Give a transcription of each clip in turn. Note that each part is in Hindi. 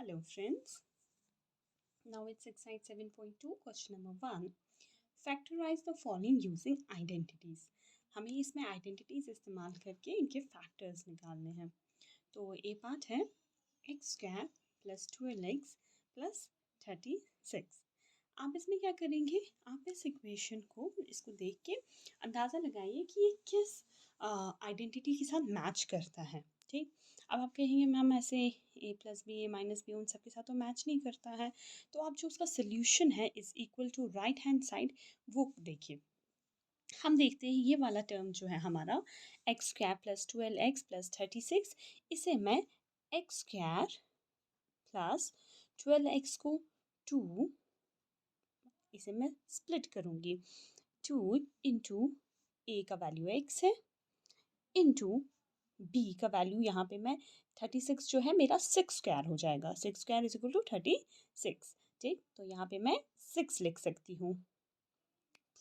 Hello friends. Now it's exercise 7.2 question number 1. Factorize the following using identities. हमें इसमें identities इस्तेमाल करके इनके factors निकालने हैं. तो ए पार्ट है x square plus 12x plus 36. आप इसमें क्या करेंगे, आप इस इक्वेशन को इसको देख के अंदाज़ा लगाइए कि ये किस आइडेंटिटी के साथ मैच करता है. ठीक, अब आप कहेंगे मैम ऐसे ए प्लस बी ए माइनस बी उन सब के साथ तो मैच नहीं करता है, तो आप जो उसका सोल्यूशन है is equal to right hand side वो देखिए. हम देखते हैं ये वाला टर्म जो है हमारा x square plus 12x plus 36, इसे मैं एक्स स्क्वायर प्लस 12x को 2, इसे मैं स्प्लिट करूँगी. 2 इंटू ए का वैल्यू x है इंटू b का वैल्यू यहाँ पे मैं 36 जो है मेरा 6 स्क्वायर हो जाएगा. 6 स्क्वायर इज इक्वल टू 36. ठीक, तो यहाँ पे मैं 6 लिख सकती हूँ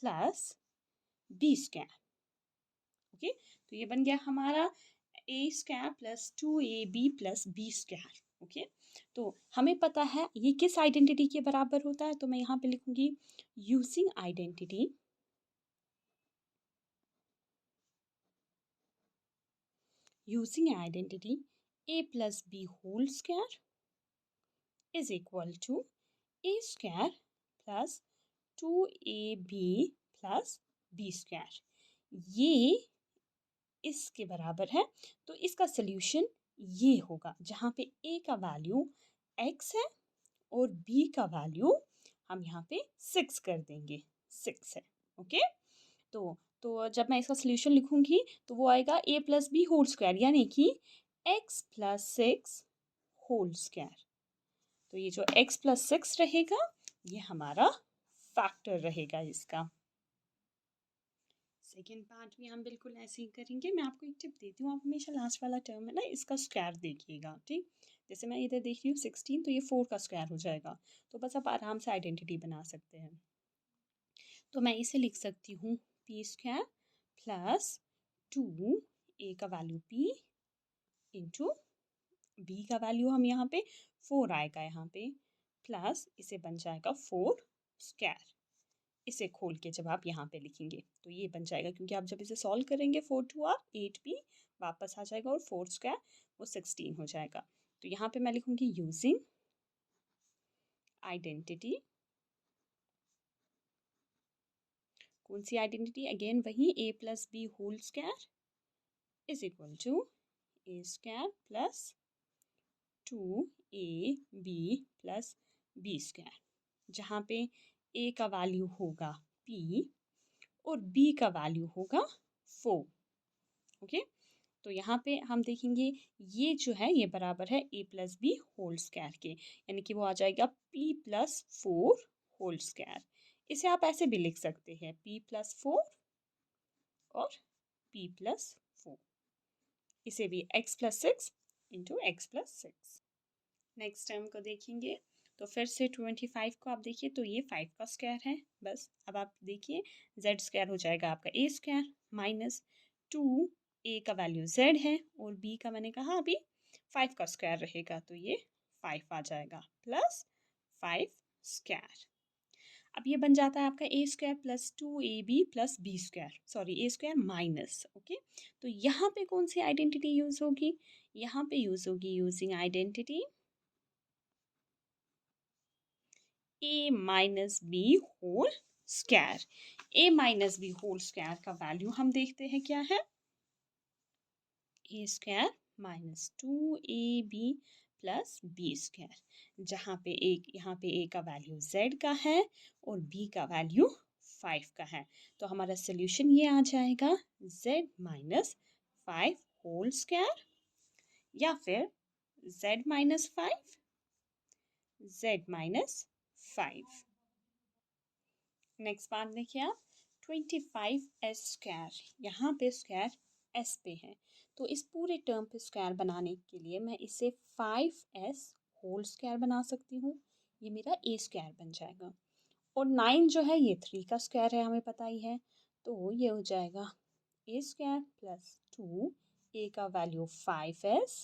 प्लस b स्क्वायर. ओके, तो ये बन गया हमारा a square plus 2ab plus b square. Okay, तो हमें पता है ये किस आइडेंटिटी के बराबर होता है, तो मैं यहाँ पे लिखूँगी using identity a plus b whole square is equal to a square plus 2ab plus b square. ये इसके बराबर है, तो इसका सल्यूशन ये होगा जहाँ पे a का वैल्यू x है और b का वैल्यू हम यहाँ पे 6 कर देंगे. 6 है. ओके, तो जब मैं इसका सल्यूशन लिखूंगी तो वो आएगा a plus B whole square, यानी कि x प्लस 6 होल स्क्वायर. तो ये जो x प्लस 6 रहेगा ये हमारा फैक्टर रहेगा इसका. सेकेंड पार्ट भी हम बिल्कुल ऐसे ही करेंगे. मैं आपको एक टिप देती हूँ, आप हमेशा लास्ट वाला टर्म है ना इसका स्क्वायर देखिएगा. ठीक, जैसे मैं इधर देख रही हूँ 16, तो ये 4 का स्क्वायर हो जाएगा. तो बस आप आराम से आइडेंटिटी बना सकते हैं. तो मैं इसे लिख सकती हूँ पी स्क्वायर प्लस 2 ए का वैल्यू p इंटू बी का वैल्यू हम यहाँ पे 4 आएगा यहाँ पे, प्लस इसे बन जाएगा 4 स्क्वायर. इसे खोल के जब आप यहाँ पे लिखेंगे तो ये बन जाएगा, क्योंकि आप जब इसे सॉल्व करेंगे 4 2 आर 8p वापस आ जाएगा और 4 स्क्वायर वो 16 हो जाएगा. तो यहाँ पे मैं लिखूँगी यूजिंग आइडेंटिटी. कौन सी आइडेंटिटी? अगेन वही a plus B whole square is equal to a square plus 2ab plus b square, जहाँ पे a का वैल्यू होगा p और b का वैल्यू होगा 4. ओके, तो यहाँ पे हम देखेंगे ये जो है ये बराबर है a plus B whole square के, यानी कि वो आ जाएगा p प्लस 4 होल स्क्वायर. इसे आप ऐसे भी लिख सकते हैं p प्लस 4 और p प्लस 4. इसे भी x plus 6 into x plus 6. Next term को देखेंगे तो फिर से 25 को आप देखिए तो ये 5 का स्क्वायर है. बस अब आप देखिए z स्क्वायर हो जाएगा आपका a स्क्वायर माइनस 2 a का वैल्यू z है और b का मैंने कहा अभी 5 का स्क्वायर रहेगा, तो ये 5 आ जाएगा प्लस 5 स्क्वायर. अब ये बन जाता है आपका a square plus 2ab plus b square, sorry a square minus. Okay, तो यहाँ पे कौन सी आइडेंटिटी यूज़ होगी? यहाँ पे यूज़ होगी using identity a minus b whole square. a minus b whole square का वैल्यू हम देखते हैं क्या है, a square minus 2ab plus b square, जहाँ पे यहाँ पे a का वैल्यू z का है और b का वैल्यू 5 का है. तो हमारा सोल्यूशन ये आ जाएगा z माइनस 5 होल स्क्वायर या फिर z minus 5 z minus 5. Next part देखिए आप 25s स्क्वायर, यहाँ पे स्क्वायर s पे है, तो इस पूरे टर्म पे स्क्वायर बनाने के लिए मैं इसे 5s होल स्क्वायर बना सकती हूँ. ये मेरा a स्क्वायर बन जाएगा और 9 जो है ये 3 का स्क्वायर है, हमें पता ही है, तो ये हो जाएगा a स्क्वायर प्लस 2 a का value 5s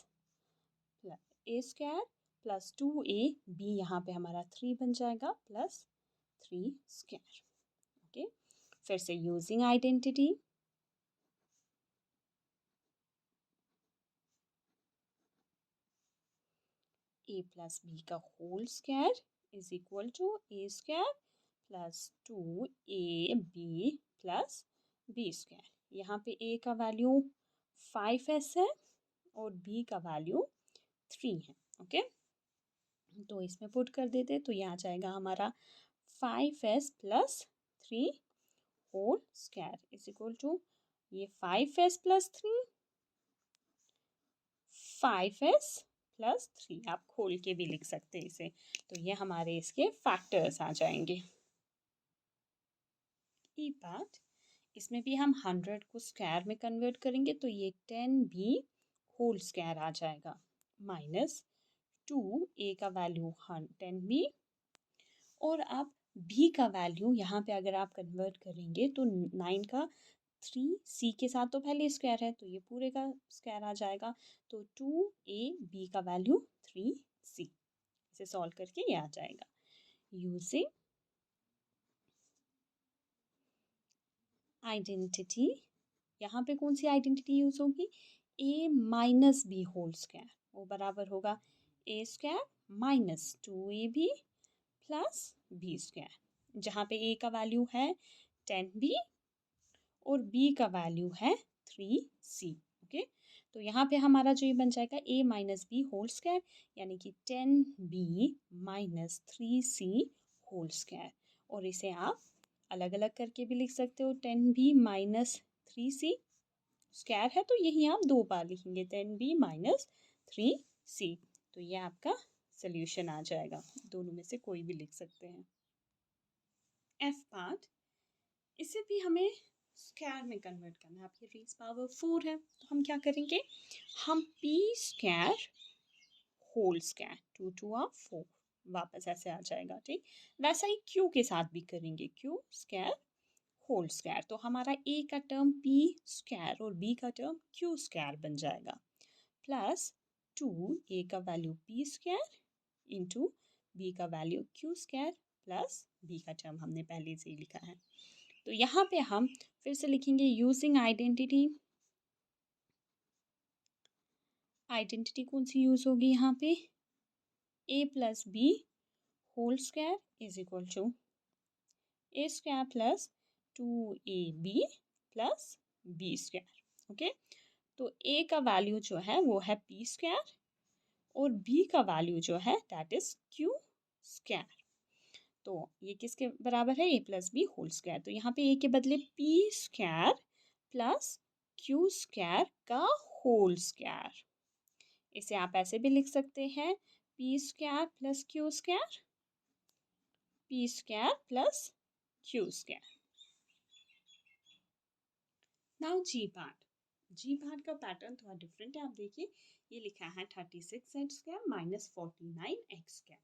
plus a square plus 2ab, यहाँ पे हमारा 3 बन जाएगा, प्लस 3 स्क्वायर। ओके, फिर से using identity, a plus b का whole square is equal to a square plus 2ab plus b square. यहाँ पे a का वैल्यू 5s है और b का वैल्यू 3 है। ओके, तो इसमें पुट कर देते तो ये आ जाएगा हमारा 5s plus 3 whole square is equal to ये 5s प्लस 3, 5s प्लस 3, आप खोल के भी लिख सकते हैं इसे, तो ये हमारे इसके फैक्टर्स आ जाएंगे। ई पार्ट, इसमें भी हम 100 को स्क्वायर में कन्वर्ट करेंगे तो ये 10 भी होल स्क्वायर आ जाएगा, माइनस 2 ए का वैल्यू 10 भी, और आप b का वैल्यू यहाँ पे अगर आप कन्वर्ट करेंगे तो 9 का 3 c के साथ तो पहले स्क्वायर है तो ये पूरे का स्क्वायर आ जाएगा, तो 2ab का वैल्यू 3c, इसे सॉल्व करके ये आ जाएगा। यूजिंग आइडेंटिटी, यहाँ पे कौन सी आइडेंटिटी यूज होगी, a minus b whole square, वो बराबर होगा a square minus 2ab plus b square, जहाँ पे a का वैल्यू है 10b और b का वैल्यू है 3c। ओके, तो यहाँ पे हमारा जो ये बन जाएगा a minus b whole square, यानी कि 10b minus 3c whole square, और इसे आप अलग अलग करके भी लिख सकते हो, 10b माइनस 3c स्क्वायर है तो यही आप 2 बार लिखेंगे, 10b माइनस 3c, तो ये आपका सोल्यूशन आ जाएगा, दोनों में से कोई भी लिख सकते हैं। एफ पार्ट, इसे भी हमें स्क्वायर में कन्वर्ट करना है, आपकी रेज़ पावर 4 है तो हम क्या करेंगे, हम p स्क्वायर होल स्क्वायर 2 2 4 वापस ऐसे आ जाएगा, ठीक, वैसा ही q के साथ भी करेंगे, q स्क्वायर होल स्क्वायर, तो हमारा a का टर्म p स्क्वायर और b का टर्म q स्क्वायर बन जाएगा, प्लस 2a का value p square into b का value q square plus b का टर्म हमने पहले से ही लिखा है, तो यहाँ पे हम फिर से लिखेंगे यूजिंग आइडेंटिटी। आइडेंटिटी कौन सी यूज होगी यहाँ पे, a plus B whole square is equal to a square plus 2ab plus b square. Okay, तो a का वैल्यू जो है वो है p स्क्वायर और b का वैल्यू जो है दैट इज q स्क्वायर, तो ये किसके बराबर है, a plus B whole square, तो यहाँ पे a के बदले p square plus q square का होल स्क्वायर, इसे आप ऐसे भी लिख सकते हैं p square plus q square, p square plus q square. Now G part का पैटर्न थोड़ा डिफरेंट है, आप देखिए ये लिखा है 36z square minus 49x square,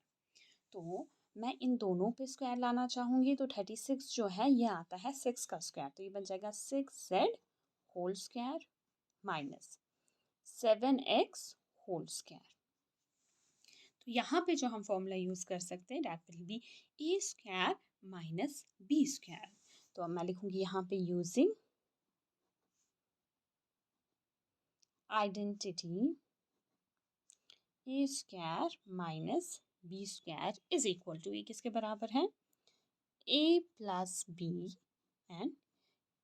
तो मैं इन दोनों पे स्क्वायर लाना चाहूँगी तो 36 जो है ये आता है 6 का स्क्वायर, तो ये बन जाएगा 6z whole square minus 7x whole square, तो यहाँ पे जो हम फॉर्मूला यूज़ कर सकते हैं that will be a square minus b square, तो अब मैं लिखूँगी यहाँ पे using identity a square minus b square is equal to, ये किसके बराबर है, a plus b and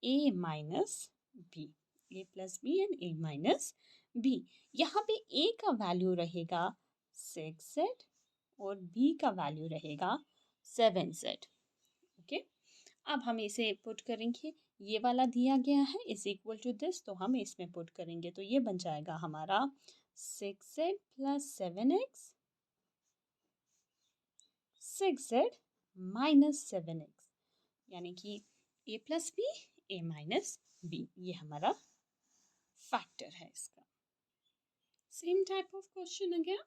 a minus b, a plus b and a minus b, यहाँ पे a का वैल्यू रहेगा 6z और b का वैल्यू रहेगा 7z। ओके, अब हम इसे पुट करेंगे, ये वाला दिया गया है इज इक्वल टू दिस, तो हम इसमें पुट करेंगे तो ये बन जाएगा हमारा 6z plus 7x 6z minus 7x, यानी कि a plus b a minus b, ये हमारा फैक्टर है इसका। Same type of question again,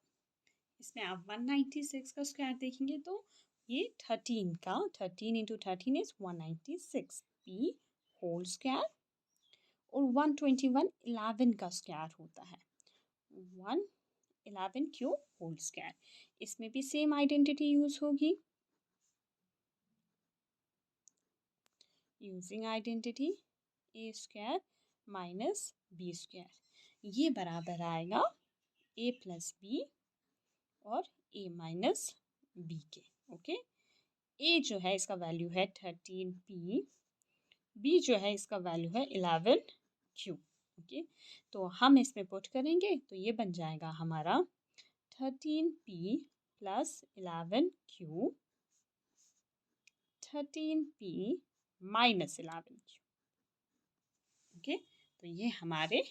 इसमें आप 196 का स्क्वायर देखेंगे तो ये 13 का 13 into 13 is 196 p whole square, और 121 11 का स्क्वायर होता है 11Q होल स्क्वायर। इसमें भी सेम आइडेंटिटी यूज होगी। Using identity a square minus b square, ये बराबर आएगा ए प्लस बी और ए माइनस बी के। ओके, ए जो है इसका वैल्यू है 13p, बी जो है इसका वैल्यू है 11q। ओके, तो हम इसमें पुट करेंगे तो ये बन जाएगा हमारा 13p plus 11q, 13p minus 11q। Okay, तो ये हमारे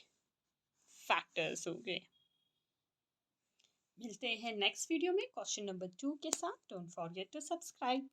फैक्टर्स हो गए। मिलते हैं नेक्स्ट वीडियो में क्वेश्चन नंबर 2 के साथ। Don't forget to subscribe.